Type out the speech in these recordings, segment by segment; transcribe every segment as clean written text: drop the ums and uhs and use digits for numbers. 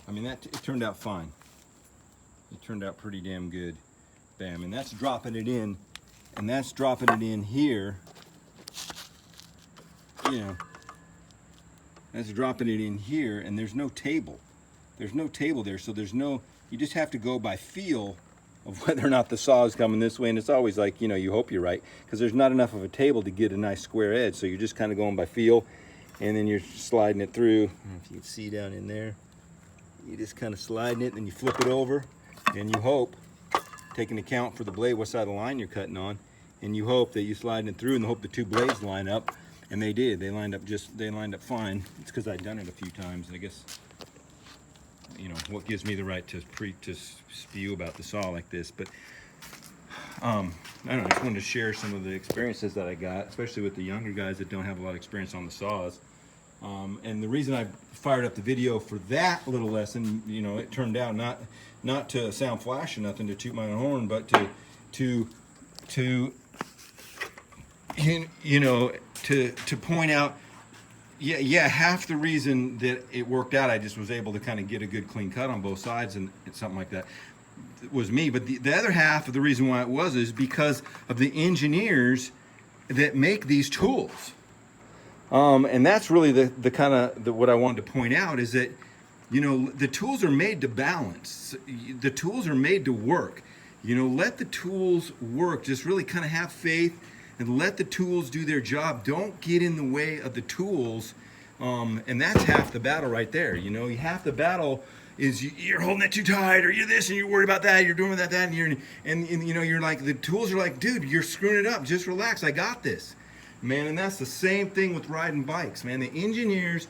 I mean, it turned out fine. It turned out pretty damn good. Bam, and that's dropping it in, and that's dropping it in here. You know, that's dropping it in here, and there's no table. There's no table there, so there's no, you just have to go by feel of whether or not the saw is coming this way, and it's always like, you know, you hope you're right, because there's not enough of a table to get a nice square edge, so you're just kind of going by feel, and then you're sliding it through. I don't know if you can see down in there. You're just kind of sliding it, and you flip it over, and you hope, taking account for the blade, what side of the line you're cutting on, and you hope that you're sliding it through and hope the two blades line up, and they did. They lined up fine. It's because I'd done it a few times, I guess. You know, what gives me the right to spew about the saw like this, but I don't know, I just wanted to share some of the experiences that I got, especially with the younger guys that don't have a lot of experience on the saws. And the reason I fired up the video for that little lesson, you know, it turned out not to sound flash or nothing, to toot my own horn, but to point out, yeah, half the reason that it worked out, I just was able to kind of get a good clean cut on both sides and something like that, was me. But the other half of the reason why it was is because of the engineers that make these tools. And that's really the kind of what I wanted to point out, is that, you know, the tools are made to balance. The tools are made to work. You know, let the tools work. Just really kind of have faith and let the tools do their job. Don't get in the way of the tools. And that's half the battle right there. You know, half the battle is you're holding it too tight, or you're this and you're worried about that, you're doing that, and you know, you're like, the tools are like, dude, you're screwing it up. Just relax. I got this, man. And that's the same thing with riding bikes, man. The engineers,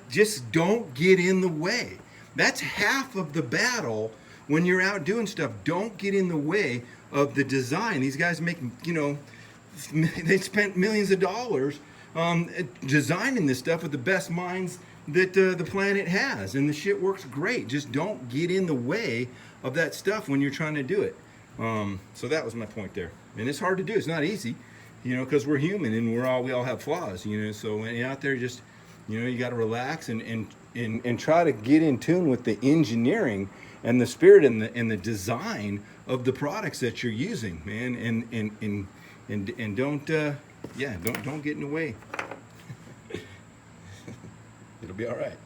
just don't get in the way. That's half of the battle when you're out doing stuff. Don't get in the way of the design. These guys make, you know, they spent millions of dollars designing this stuff with the best minds that the planet has, and the shit works great. Just don't get in the way of that stuff when you're trying to do it. So that was my point there. And it's hard to do. It's not easy, you know, because we're human and we all have flaws, you know. So when you're out there, just, you know, you got to relax and try to get in tune with the engineering and the spirit and the design of the products that you're using, man. And don't don't get in the way. It'll be all right.